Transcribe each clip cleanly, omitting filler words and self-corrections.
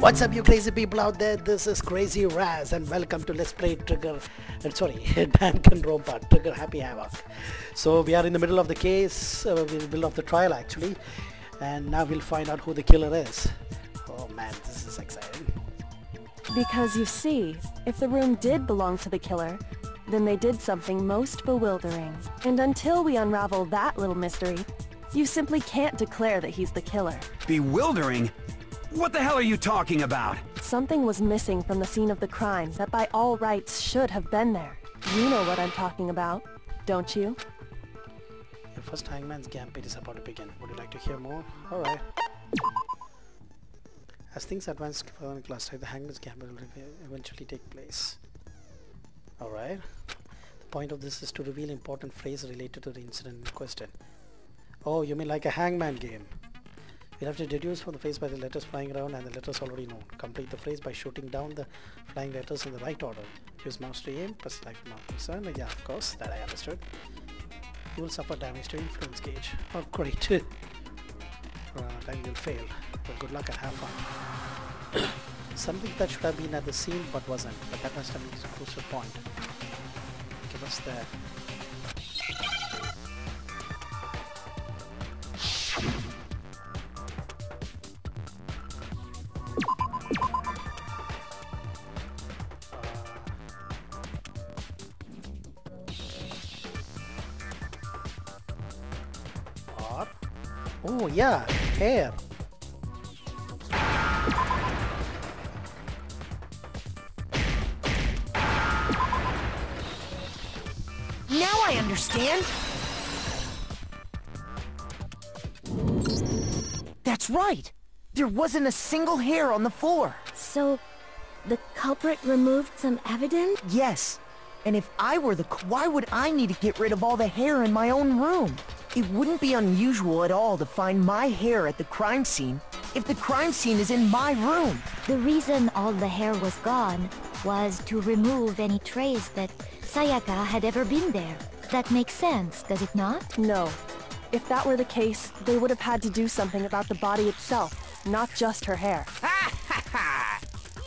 What's up, you crazy people out there? This is Crazy Raz and welcome to Let's Play Danganronpa Trigger Happy Havoc. So we are in the middle of the case, in the middle of the trial actually, and now we'll find out who the killer is. Oh man, this is exciting. Because you see, if the room did belong to the killer, then they did something most bewildering. And until we unravel that little mystery, you simply can't declare that he's the killer. Bewildering? What the hell are you talking about? Something was missing from the scene of the crime that by all rights should have been there. You know what I'm talking about, don't you? Your first Hangman's Gambit is about to begin. Would you like to hear more? Alright. As things advance further in class, the Hangman's Gambit will eventually take place. Alright. The point of this is to reveal important phrase related to the incident in question. Oh, you mean like a hangman game? We'll have to deduce from the phrase by the letters flying around and the letters already known. Complete the phrase by shooting down the flying letters in the right order. Use mouse to aim, press life mouse. Yeah, of course, that I understood. You will suffer damage to influence gauge. Oh, great. Then you'll fail. But good luck and have fun. Something that should have been at the scene but wasn't. But that must have been a crucial point. Okay, what's there? Oh yeah, hair. Now I understand. That's right. There wasn't a single hair on the floor. So, the culprit removed some evidence? Yes. And if I were why would I need to get rid of all the hair in my own room? It wouldn't be unusual at all to find my hair at the crime scene if the crime scene is in my room. The reason all the hair was gone was to remove any trace that Sayaka had ever been there. That makes sense, does it not? No. If that were the case, they would have had to do something about the body itself, not just her hair. Ha ha ha!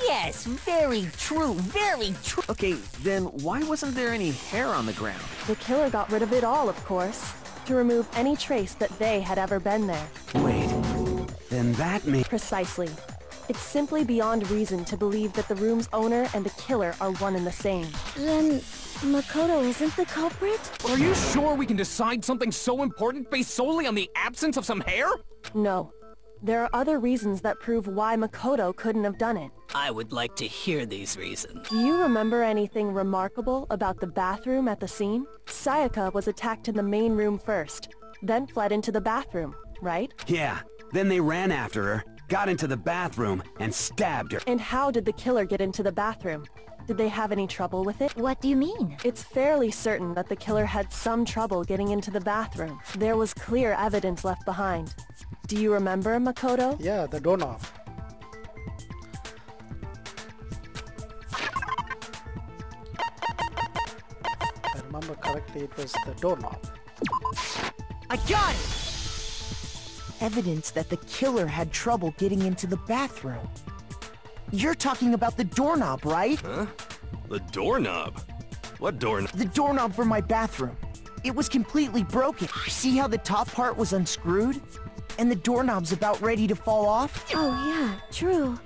Yes, very true, very true. Okay, then why wasn't there any hair on the ground? The killer got rid of it all, of course, to remove any trace that they had ever been there. Wait, then that means... Precisely. It's simply beyond reason to believe that the room's owner and the killer are one and the same. Then Makoto isn't the culprit? Are you sure we can decide something so important based solely on the absence of some hair? No. There are other reasons that prove why Makoto couldn't have done it. I would like to hear these reasons. Do you remember anything remarkable about the bathroom at the scene? Sayaka was attacked in the main room first, then fled into the bathroom, right? Yeah, then they ran after her, got into the bathroom, and stabbed her. And how did the killer get into the bathroom? Did they have any trouble with it? What do you mean? It's fairly certain that the killer had some trouble getting into the bathroom. There was clear evidence left behind. Do you remember, Makoto? Yeah, the doorknob. If I remember correctly, it was the doorknob. I got it! Evidence that the killer had trouble getting into the bathroom. You're talking about the doorknob, right? Huh? The doorknob? What doorknob? The doorknob for my bathroom. It was completely broken. See how the top part was unscrewed? And the doorknob's about ready to fall off? Oh yeah, true.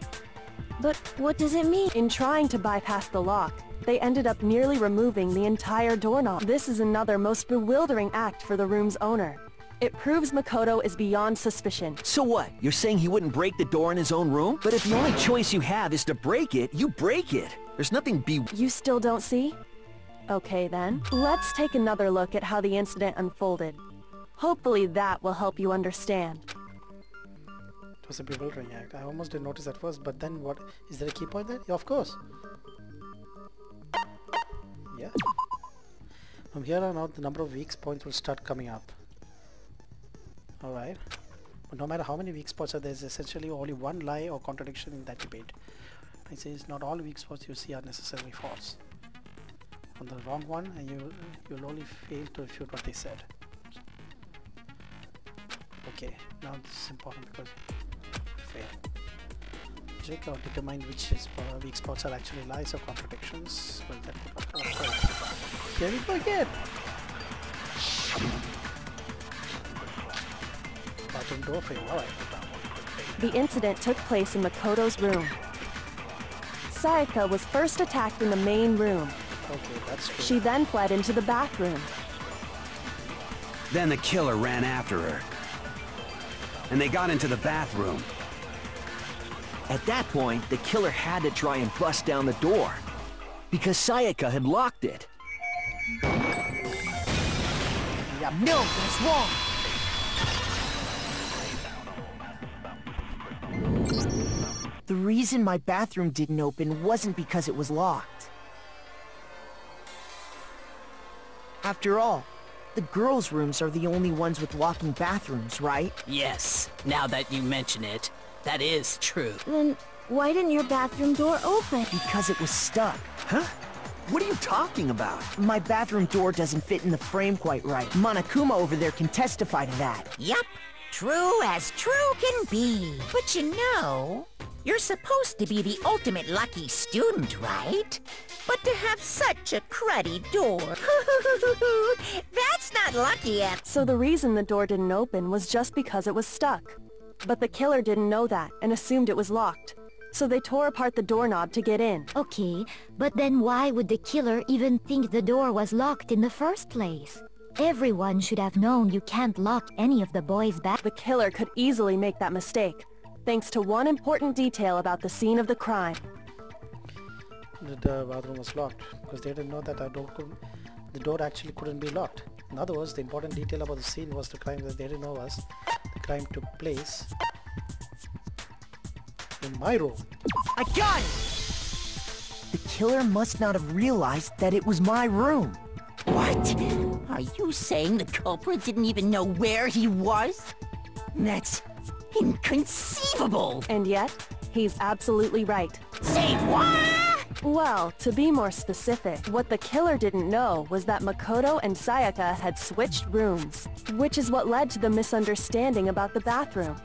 But what does it mean? In trying to bypass the lock, they ended up nearly removing the entire doorknob. This is another most bewildering act for the room's owner. It proves Makoto is beyond suspicion. So what? You're saying he wouldn't break the door in his own room? But if the only choice you have is to break it, you break it. There's nothing You still don't see? Okay then. Let's take another look at how the incident unfolded. Hopefully that will help you understand. It was a bewildering act. I almost didn't notice at first, but then what? Is there a key point there? Yeah, of course. Yeah. From here on out, the number of weak points will start coming up. Alright. But no matter how many weak spots are there, there's essentially only one lie or contradiction in that debate. It says not all weak spots you see are necessarily false. On the wrong one, and you'll only fail to refute what they said. Okay, now this is important because fail. logic or determine which weak spots are actually lies or contradictions. Well, that would not. Here we go again. Bathroom door frame. Alright. The incident took place in Makoto's room. Sayaka was first attacked in the main room. Okay, that's true. She then fled into the bathroom. Then the killer ran after her. And they got into the bathroom. At that point, the killer had to try and bust down the door. Because Sayaka had locked it. Yeah, no, that's wrong. The reason my bathroom didn't open wasn't because it was locked. After all, the girls' rooms are the only ones with locking bathrooms, right? Yes, now that you mention it, that is true. Then why didn't your bathroom door open? Because it was stuck. Huh? What are you talking about? My bathroom door doesn't fit in the frame quite right. Monokuma over there can testify to that. Yup, true as true can be. But you know, you're supposed to be the ultimate lucky student, right? But to have such a cruddy door, that's not lucky at... So the reason the door didn't open was just because it was stuck. But the killer didn't know that and assumed it was locked. So they tore apart the doorknob to get in. Okay, but then why would the killer even think the door was locked in the first place? Everyone should have known you can't lock any of the boys' back. The killer could easily make that mistake, thanks to one important detail about the scene of the crime. The bathroom was locked because they didn't know that the door actually couldn't be locked. In other words, the important detail about the scene was the crime that they didn't know was the crime took place in my room. I got it! The killer must not have realized that it was my room. What? Are you saying the culprit didn't even know where he was? That's inconceivable! And yet, he's absolutely right. Say what? Well, to be more specific, what the killer didn't know was that Makoto and Sayaka had switched rooms, which is what led to the misunderstanding about the bathroom.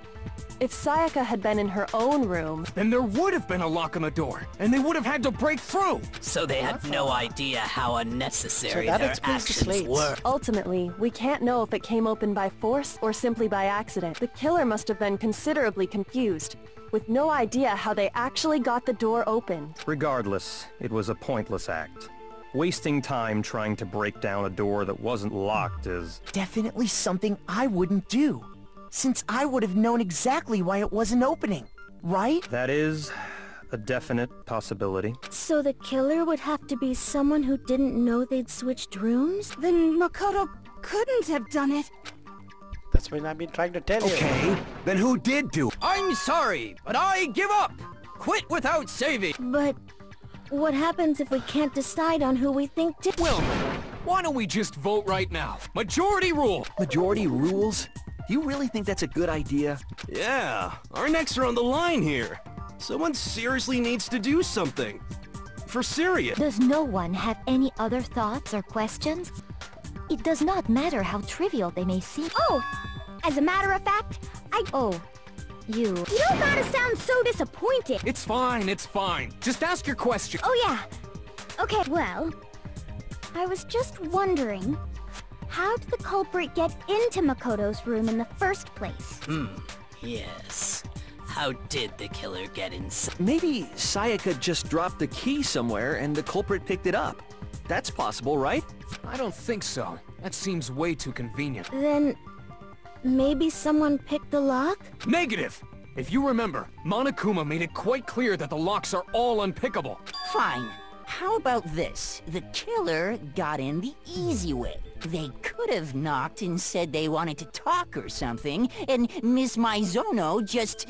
If Sayaka had been in her own room, Then there would have been a lock on the door, and they would have had to break through. So they had no idea how unnecessary So that their explains the actions slates. were. ultimately, we can't know if it came open by force or simply by accident. The killer must have been considerably confused, with no idea how they actually got the door opened. Regardless, it was a pointless act. Wasting time trying to break down a door that wasn't locked is... Definitely something I wouldn't do, since I would have known exactly why it wasn't opening, right? That is a definite possibility. So the killer would have to be someone who didn't know they'd switched rooms? Then Makoto couldn't have done it. That's what I've been trying to tell you. Okay, then who did do it? I'm sorry, but I give up! Quit without saving! But what happens if we can't decide on who we think did? Well, why don't we just vote right now? Majority rule! Majority rules? Do you really think that's a good idea? Yeah, our necks are on the line here. Someone seriously needs to do something. For serious. Does no one have any other thoughts or questions? It does not matter how trivial they may seem. Oh! As a matter of fact, You don't gotta sound so disappointed. It's fine, it's fine. Just ask your question. Oh yeah. Okay, well, I was just wondering, how did the culprit get into Makoto's room in the first place? Yes. How did the killer get inside? Maybe Sayaka just dropped the key somewhere and the culprit picked it up. That's possible, right? I don't think so. That seems way too convenient. Then, maybe someone picked the lock? Negative! If you remember, Monokuma made it quite clear that the locks are all unpickable. Fine. How about this? The killer got in the easy way. They could have knocked and said they wanted to talk or something, and Miss Maizono just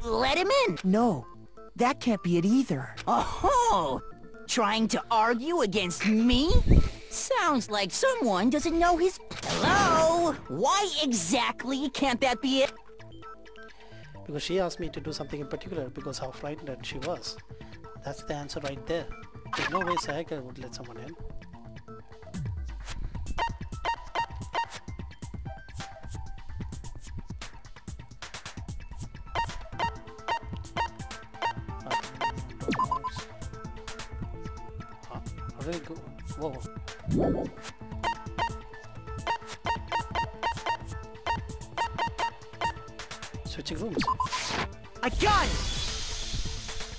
let him in. No, that can't be it either. Oh! Trying to argue against me? Sounds like someone doesn't know his... Hello? Why exactly can't that be it? Because she asked me to do something in particular because how frightened she was. That's the answer right there. There's no way Sayaka would let someone in. do we go? Whoa. Switching rooms. I got it!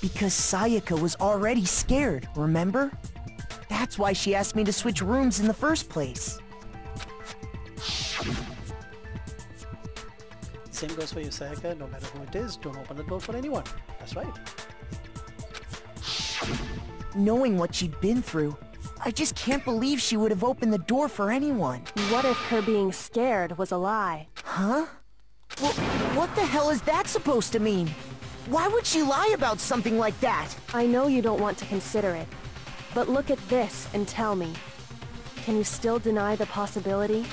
Because Sayaka was already scared, remember? That's why she asked me to switch rooms in the first place. Same goes for you, Sayaka. No matter who it is, don't open the door for anyone. That's right. Knowing what she'd been through, I just can't believe she would have opened the door for anyone. What if her being scared was a lie? Huh? Well, what the hell is that supposed to mean? Why would she lie about something like that? I know you don't want to consider it, but look at this and tell me. Can you still deny the possibility?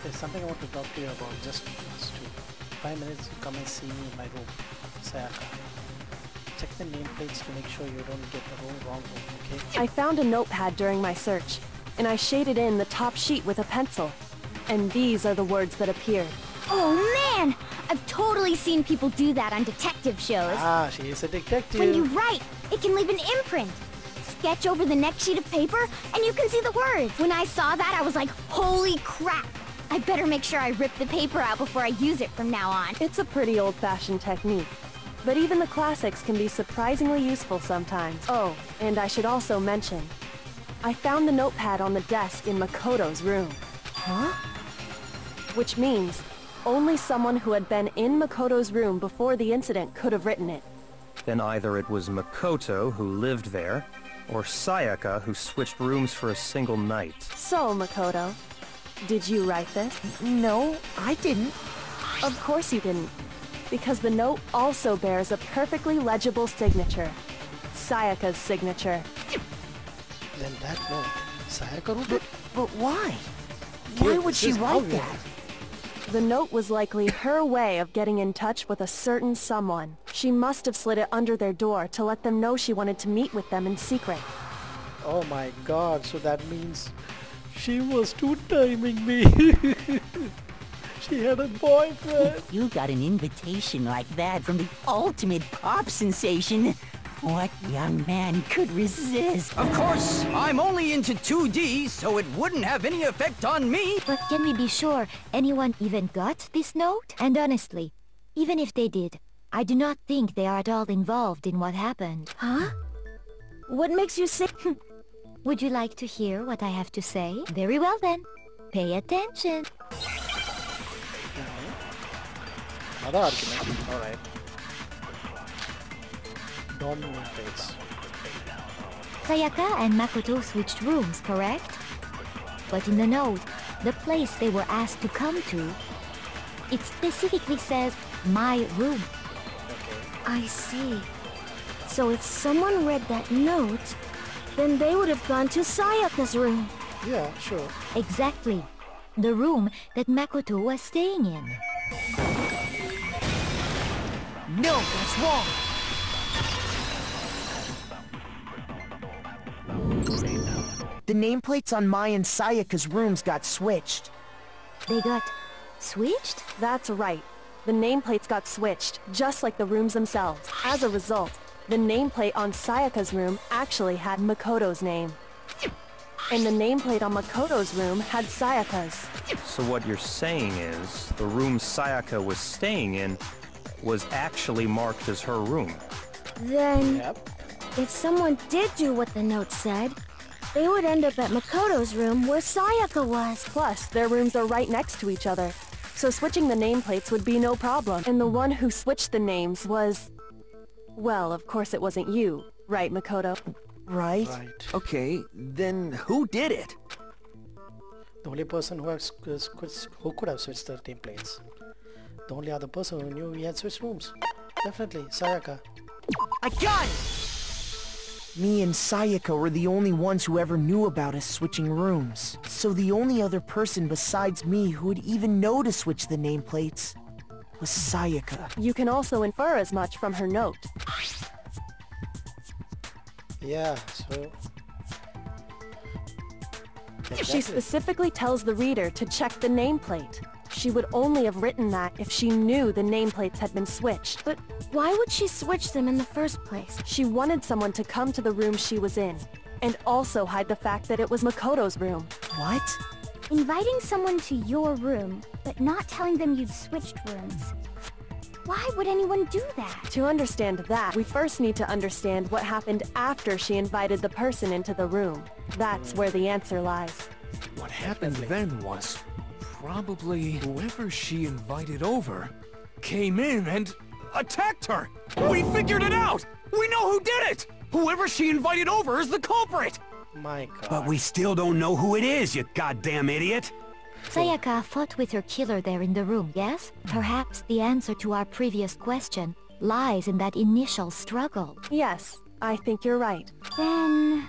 There's something I want to talk to you about. Just 5 minutes, come and see me in my room, Sayaka. Check the nameplates to make sure you don't get the wrong room, okay? I found a notepad during my search, and I shaded in the top sheet with a pencil. And these are the words that appeared. Oh man! I've totally seen people do that on detective shows. Ah, she is a detective. When you write, it can leave an imprint. Sketch over the next sheet of paper, and you can see the words. When I saw that, I was like, holy crap! I better make sure I rip the paper out before I use it from now on. It's a pretty old-fashioned technique. But even the classics can be surprisingly useful sometimes. Oh, and I should also mention, I found the notepad on the desk in Makoto's room. Huh? Which means only someone who had been in Makoto's room before the incident could have written it. Then either it was Makoto who lived there, or Sayaka who switched rooms for a single night. So, Makoto, did you write this? No, I didn't. Of course you didn't. Because the note also bears a perfectly legible signature. Sayaka's signature. Then that note, Sayaka wrote it? But why? Why would she write that? The note was likely her way of getting in touch with a certain someone. She must have slid it under their door to let them know she wanted to meet with them in secret. Oh my god, so that means she was two-timing me. She had a boyfriend. If you got an invitation like that from the ultimate pop sensation, what young man could resist? Of course, I'm only into 2D, so it wouldn't have any effect on me. But can we be sure anyone even got this note? And honestly, even if they did, I do not think they are at all involved in what happened. Huh? What makes you say... Would you like to hear what I have to say? Very well then. Pay attention. Another argument. Alright. Dominant face. Sayaka and Makoto switched rooms, correct? But in the note, the place they were asked to come to, it specifically says, my room. I see. So if someone read that note, then they would have gone to Sayaka's room. Yeah, sure. Exactly. The room that Makoto was staying in. No, that's wrong. The nameplates on my and Sayaka's rooms got switched. They got switched? That's right. The nameplates got switched, just like the rooms themselves. As a result, the nameplate on Sayaka's room actually had Makoto's name. And the nameplate on Makoto's room had Sayaka's. So what you're saying is, the room Sayaka was staying in was actually marked as her room. Then, if someone did do what the note said, they would end up at Makoto's room where Sayaka was. Plus, their rooms are right next to each other, so switching the nameplates would be no problem. And the one who switched the names was... Well, of course it wasn't you, right, Makoto? Right? Okay, then who did it? The only person who could have switched the nameplates. The only other person who knew we had switched rooms. Definitely, Sayaka. I got it! Me and Sayaka were the only ones who ever knew about us switching rooms. So the only other person besides me who would even know to switch the nameplates was Sayaka. You can also infer as much from her note. Yeah, so... She specifically tells the reader to check the nameplate. She would only have written that if she knew the nameplates had been switched. But why would she switch them in the first place? She wanted someone to come to the room she was in, and also hide the fact that it was Makoto's room. What? Inviting someone to your room, but not telling them you'd switched rooms. Why would anyone do that? To understand that, we first need to understand what happened after she invited the person into the room. That's where the answer lies. What happened then was probably whoever she invited over came in and attacked her. We figured it out! We know who did it! Whoever she invited over is the culprit! My god. But we still don't know who it is, you goddamn idiot! Sayaka fought with her killer there in the room, yes? Perhaps the answer to our previous question lies in that initial struggle. Yes, I think you're right. Then...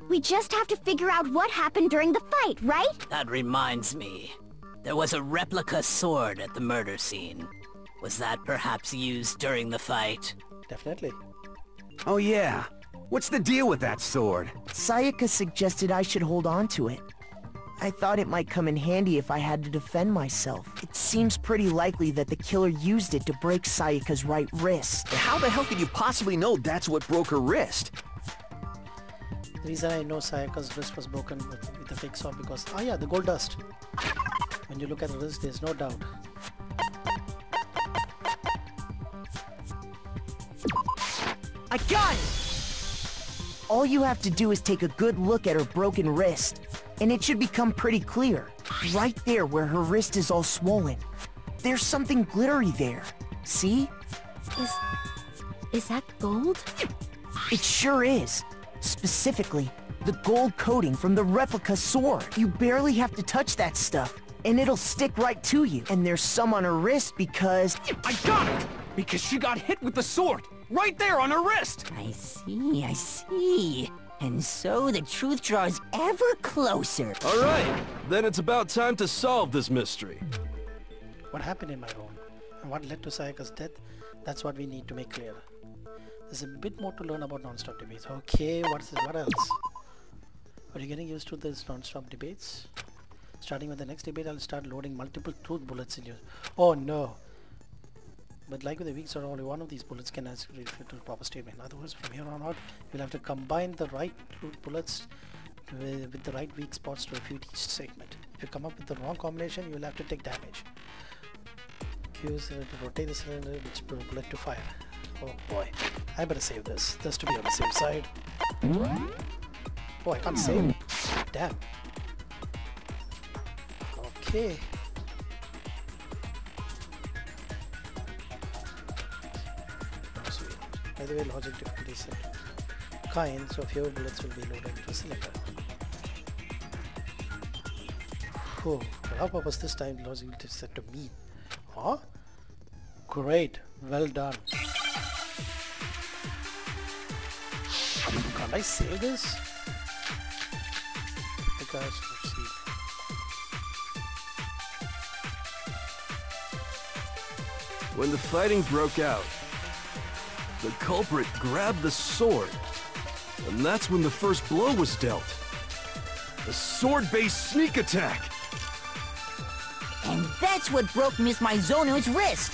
we just have to figure out what happened during the fight, right? That reminds me. There was a replica sword at the murder scene. Was that perhaps used during the fight? Definitely. Oh yeah. What's the deal with that sword? Sayaka suggested I should hold on to it. I thought it might come in handy if I had to defend myself. It seems pretty likely that the killer used it to break Sayaka's right wrist. How the hell could you possibly know that's what broke her wrist? The reason I know Sayaka's wrist was broken with the fake sword because, oh yeah, the gold dust. When you look at the wrist, there's no doubt. I got it! All you have to do is take a good look at her broken wrist, and it should become pretty clear. Right there where her wrist is all swollen. There's something glittery there. See? Is that gold? It sure is. Specifically, the gold coating from the replica sword. You barely have to touch that stuff, and it'll stick right to you. And there's some on her wrist because... I got it! Because she got hit with the sword! Right there on her wrist! I see. And so the truth draws ever closer. All right, then it's about time to solve this mystery. What happened in my room and what led to Sayaka's death, that's what we need to make clear. There's a bit more to learn about non-stop debates. Okay, what else? Are you getting used to this non-stop debates? Starting with the next debate, I'll start loading multiple truth bullets in you. Oh no! But like with the weak sword, only one of these bullets can actually refer to a proper statement. In other words, from here on out, you'll have to combine the right truth bullets with the right weak spots to refute each statement. If you come up with the wrong combination, you'll have to take damage. Use to rotate the cylinder, which bullet to fire. Oh boy, I better save this, just to be on the safe side. Oh, I can't save. Damn. Okay. Sweet. By the way, logic difficulty is set to kind, so fewer bullets will be loaded into a cylinder. Oh, for our purpose this time, logic is set to mean. Huh? Great, well done. Can't I save this? Because let's see. When the fighting broke out, the culprit grabbed the sword, and that's when the first blow was dealt. A sword-based sneak attack! And that's what broke Miss Mizono's wrist!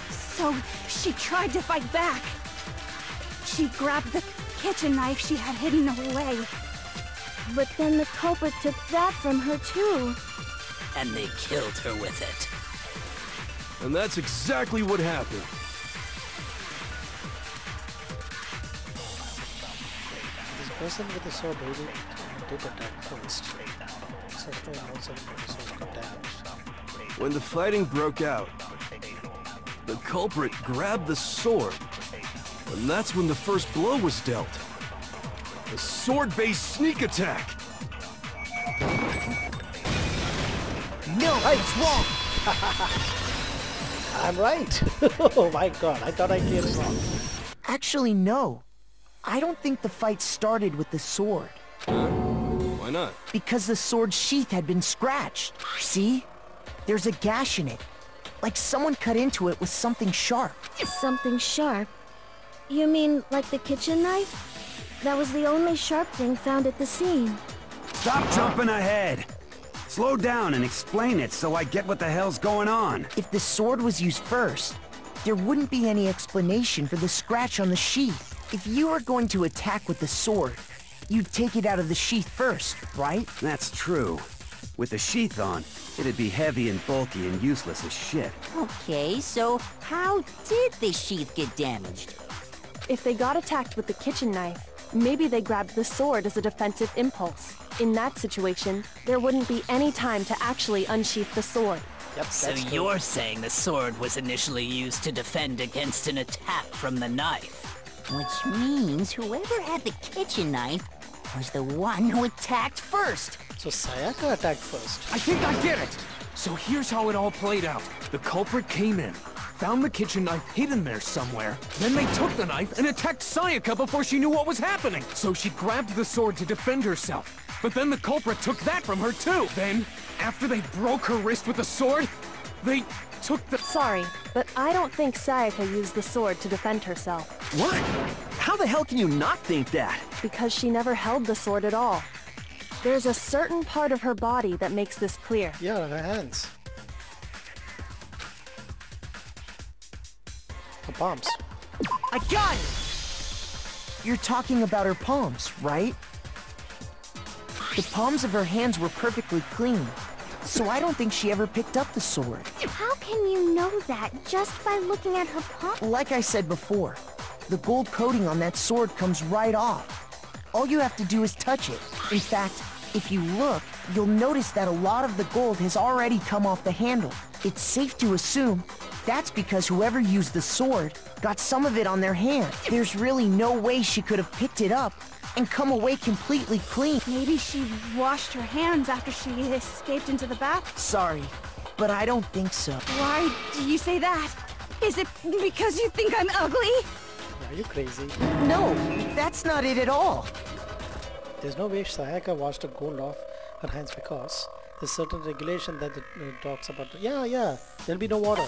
So, she tried to fight back. She grabbed the kitchen knife she had hidden away. But then the culprit took that from her too. And they killed her with it. And that's exactly what happened. This person with the sword did attack first. So also the sword got damaged. When the fighting broke out, the culprit grabbed the sword, and that's when the first blow was dealt. A sword-based sneak attack! No, it's wrong! I'm right! Oh my god, I thought I cleared it wrong. Actually, no. I don't think the fight started with the sword. Why not? Because the sword sheath had been scratched. See? There's a gash in it. Like someone cut into it with something sharp. Something sharp? You mean like the kitchen knife? That was the only sharp thing found at the scene. Stop jumping ahead! Slow down and explain it so I get what the hell's going on. If the sword was used first, there wouldn't be any explanation for the scratch on the sheath. If you were going to attack with the sword, you'd take it out of the sheath first, right? That's true. With the sheath on, it'd be heavy and bulky and useless as shit. Okay, so how did the sheath get damaged? If they got attacked with the kitchen knife, maybe they grabbed the sword as a defensive impulse. In that situation, there wouldn't be any time to actually unsheath the sword. Yep, so you're saying the sword was initially used to defend against an attack from the knife? Which means whoever had the kitchen knife was the one who attacked first. So Sayaka attacked first. I think I get it! So here's how it all played out. The culprit came in, found the kitchen knife hidden there somewhere, then they took the knife and attacked Sayaka before she knew what was happening. So she grabbed the sword to defend herself. But then the culprit took that from her too. Then, after they broke her wrist with the sword, they took the— Sorry, but I don't think Sayaka used the sword to defend herself. What? How the hell can you not think that? Because she never held the sword at all. There's a certain part of her body that makes this clear. Yeah, her hands. Her palms. I got it! You're talking about her palms, right? The palms of her hands were perfectly clean, so I don't think she ever picked up the sword. How can you know that just by looking at her palm? Like I said before, the gold coating on that sword comes right off. All you have to do is touch it. In fact, if you look, you'll notice that a lot of the gold has already come off the handle. It's safe to assume that's because whoever used the sword got some of it on their hand. There's really no way she could have picked it up and come away completely clean. Maybe she washed her hands after she escaped into the bath? Sorry, but I don't think so. Why do you say that? Is it because you think I'm ugly? Are you crazy? No, that's not it at all. There's no way Sayaka washed the gold off her hands because there's certain regulation that talks about. Yeah, there'll be no water.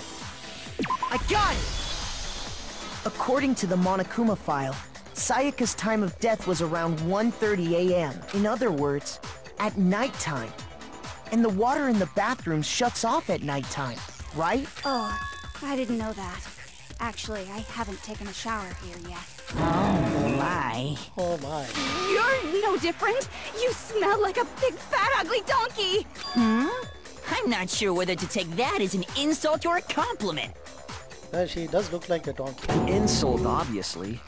I got it! According to the Monokuma file, Sayaka's time of death was around 1:30 a.m. In other words, at nighttime. And the water in the bathroom shuts off at nighttime, right? Oh, I didn't know that. Actually, I haven't taken a shower here yet. Oh my. Oh my. You're no different. You smell like a big fat ugly donkey. I'm not sure whether to take that as an insult or a compliment. Well, she does look like a donkey. Insult, obviously.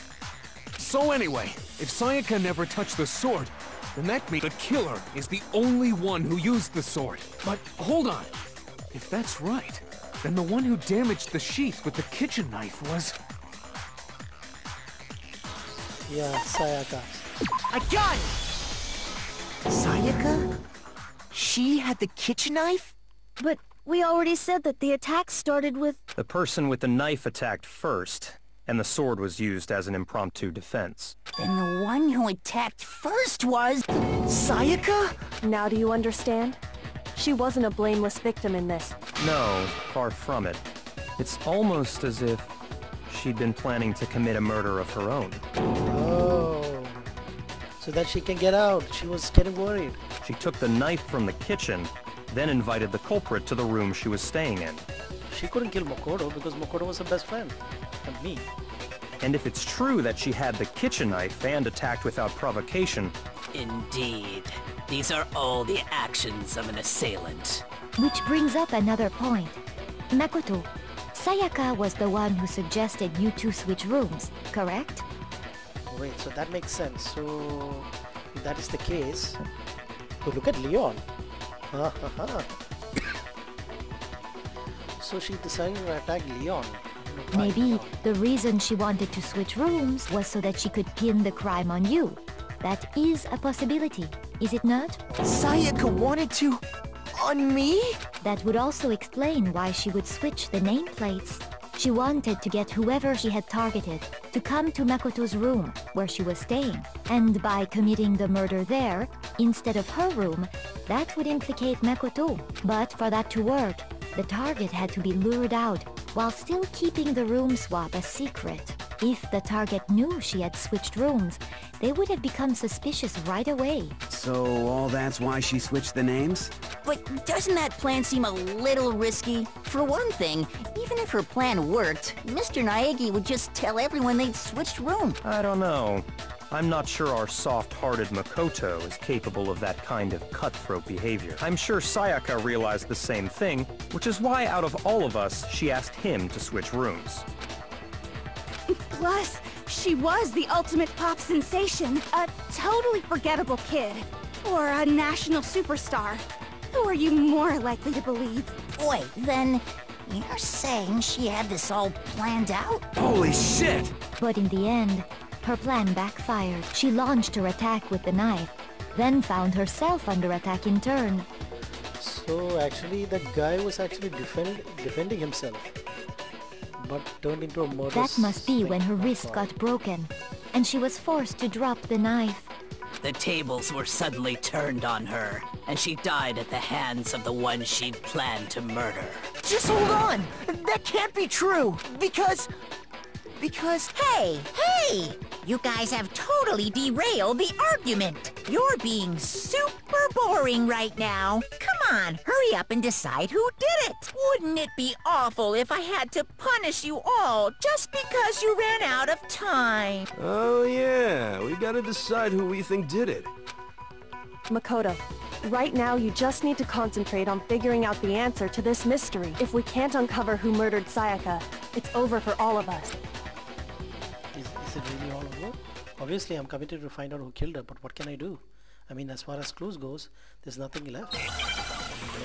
So anyway, if Sayaka never touched the sword, then that means the killer is the only one who used the sword. But hold on. If that's right, then the one who damaged the sheath with the kitchen knife was... Yeah, Sayaka. I got it! Sayaka? She had the kitchen knife? But we already said that the attack started with... The person with the knife attacked first, and the sword was used as an impromptu defense. Then the one who attacked first was... Sayaka? Now do you understand? She wasn't a blameless victim in this. No, far from it. It's almost as if she'd been planning to commit a murder of her own. Oh. So that she can get out. She was getting worried. She took the knife from the kitchen, then invited the culprit to the room she was staying in. She couldn't kill Makoto because Makoto was her best friend. And me. And if it's true that she had the kitchen knife and attacked without provocation... Indeed. These are all the actions of an assailant. Which brings up another point. Makoto, Sayaka was the one who suggested you two switch rooms, correct? Wait, so that makes sense. So, if that is the case... Oh, look at Leon. So she decided to attack Leon. Maybe the reason she wanted to switch rooms was so that she could pin the crime on you. That is a possibility, is it not? Sayaka wanted to... on me? That would also explain why she would switch the nameplates. She wanted to get whoever she had targeted to come to Makoto's room, where she was staying. And by committing the murder there, instead of her room, that would implicate Makoto. But for that to work, the target had to be lured out, while still keeping the room swap a secret. If the target knew she had switched rooms, they would have become suspicious right away. So all that's why she switched the names? But doesn't that plan seem a little risky? For one thing, even if her plan worked, Mr. Naegi would just tell everyone they'd switched room. I don't know. I'm not sure our soft-hearted Makoto is capable of that kind of cutthroat behavior. I'm sure Sayaka realized the same thing, which is why out of all of us, she asked him to switch rooms. Plus, she was the ultimate pop sensation. A totally forgettable kid. Or a national superstar. Who are you more likely to believe? Wait, then you're saying she had this all planned out? Holy shit! But in the end, her plan backfired. She launched her attack with the knife, then found herself under attack in turn. So actually the guy was actually defending himself, but turned into a murderous... That must be when her wrist got broken, and she was forced to drop the knife. The tables were suddenly turned on her, and she died at the hands of the one she'd planned to murder. Just hold on! That can't be true! Because... Hey! You guys have totally derailed the argument! You're being super boring right now! Come on, hurry up and decide who did it! Wouldn't it be awful if I had to punish you all just because you ran out of time? Oh yeah, we gotta decide who we think did it. Makoto, right now you just need to concentrate on figuring out the answer to this mystery. If we can't uncover who murdered Sayaka, it's over for all of us. Is it really all over? Obviously I'm committed to find out who killed her, but what can I do? I mean, as far as clues goes, there's nothing left.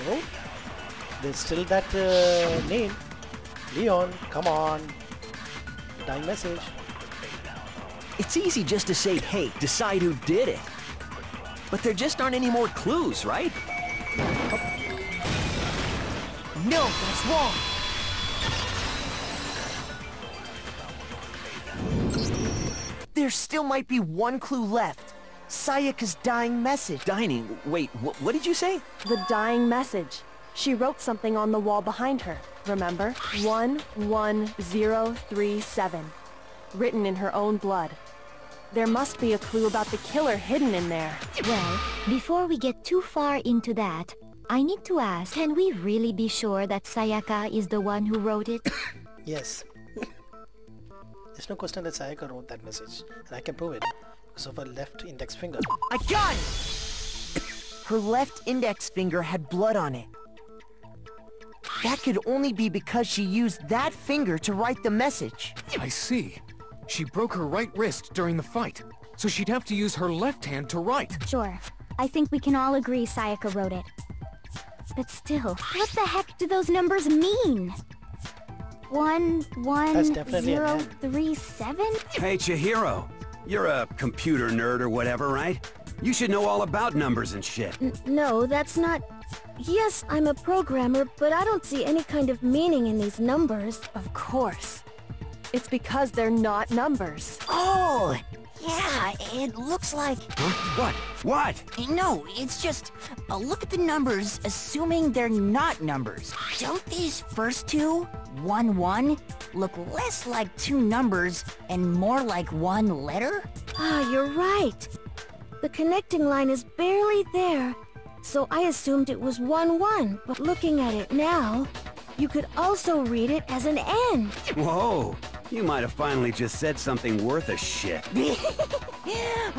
No? There's still that name. Leon, come on. Dying message. It's easy just to say, hey, decide who did it. But there just aren't any more clues, right? No, that's wrong! There still might be one clue left. Sayaka's dying message. Dining? Wait, what did you say? The dying message. She wrote something on the wall behind her, remember? 11037. Written in her own blood. There must be a clue about the killer hidden in there. Well, before we get too far into that, I need to ask, can we really be sure that Sayaka is the one who wrote it? Yes. There's no question that Sayaka wrote that message, and I can prove it because of her left index finger. I got it! Her left index finger had blood on it. That could only be because she used that finger to write the message. I see. She broke her right wrist during the fight, so she'd have to use her left hand to write. Sure. I think we can all agree Sayaka wrote it. But still, what the heck do those numbers mean? 11037? Hey, Chihiro. You're a computer nerd or whatever, right? You should know all about numbers and shit. No, that's not... Yes, I'm a programmer, but I don't see any kind of meaning in these numbers. Of course. It's because they're not numbers. Oh! Yeah, it looks like... Huh? What? No, it's just... look at the numbers, assuming they're not numbers. Don't these first two, 1-1, look less like two numbers and more like one letter? Ah, you're right. The connecting line is barely there, so I assumed it was 1-1. But looking at it now, you could also read it as an N. Whoa! You might have finally just said something worth a shit.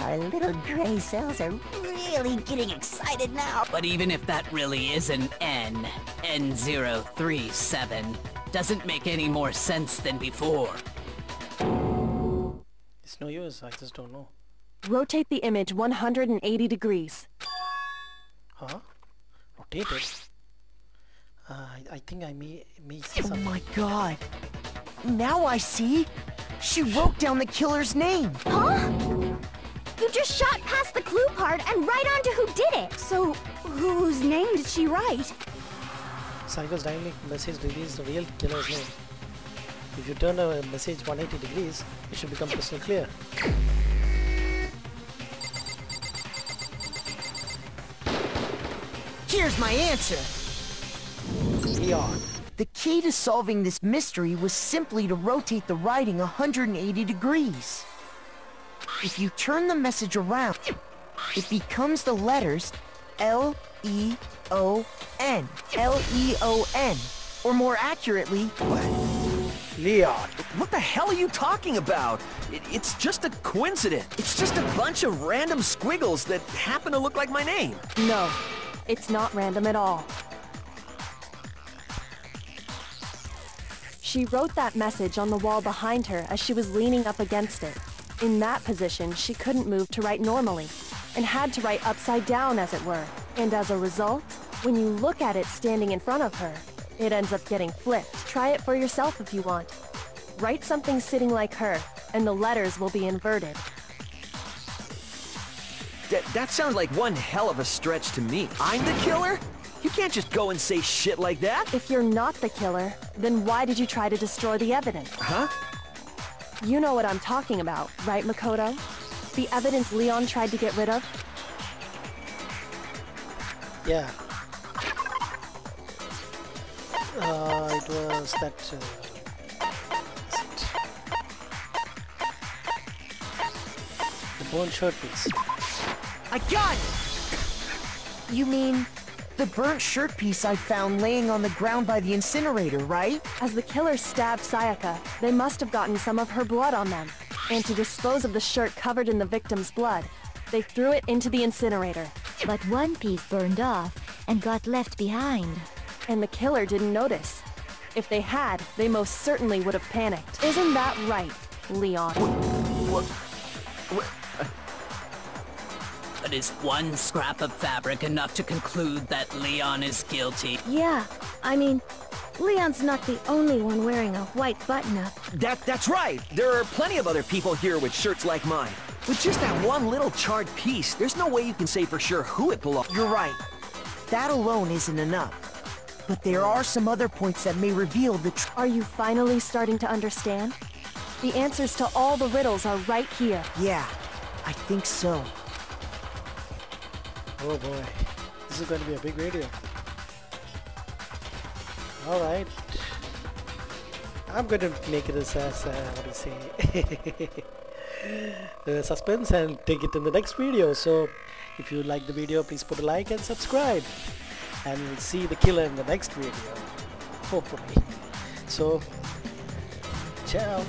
Our little gray cells are really getting excited now. But even if that really is an N, N037, doesn't make any more sense than before. It's no use, I just don't know. Rotate the image 180 degrees. Huh? Rotate it? I think I may see something. Oh my god. Now I see. She wrote down the killer's name. Huh? You just shot past the clue part and right on to who did it. So, whose name did she write? Sayaka's dying message reveals the real killer's name. If you turn a message 180 degrees, it should become crystal clear. Here's my answer. Leon. The key to solving this mystery was simply to rotate the writing 180 degrees. If you turn the message around, it becomes the letters L-E-O-N. L-E-O-N. Or more accurately... Leon! What the hell are you talking about? It's just a coincidence. It's just a bunch of random squiggles that happen to look like my name. No, it's not random at all. She wrote that message on the wall behind her as she was leaning up against it. In that position, she couldn't move to write normally, and had to write upside down, as it were. And as a result, when you look at it standing in front of her, it ends up getting flipped. Try it for yourself if you want. Write something sitting like her, and the letters will be inverted. That sounds like one hell of a stretch to me. I'm the killer? You can't just go and say shit like that. If you're not the killer, then why did you try to destroy the evidence? Huh? You know what I'm talking about, right, Makoto? The evidence Leon tried to get rid of? Yeah. It was that... the burnt shirt piece. I got it! You mean the burnt shirt piece I found laying on the ground by the incinerator, right? As the killer stabbed Sayaka, they must have gotten some of her blood on them. And to dispose of the shirt covered in the victim's blood, they threw it into the incinerator. But one piece burned off and got left behind. And the killer didn't notice. If they had, they most certainly would have panicked. Isn't that right, Leon? But is one scrap of fabric enough to conclude that Leon is guilty? Yeah, I mean, Leon's not the only one wearing a white button-up. That's right! There are plenty of other people here with shirts like mine. With just that one little charred piece, there's no way you can say for sure who it belongs to. You're right. That alone isn't enough. But there are some other points that may reveal the truth. Are you finally starting to understand? The answers to all the riddles are right here. Yeah, I think so. Oh boy, this is going to be a big video. Alright. I'm going to make it as what do you say? Suspense, and take it in the next video. So, if you like the video, please put a like and subscribe. And we'll see the killer in the next video. Hopefully. So, ciao.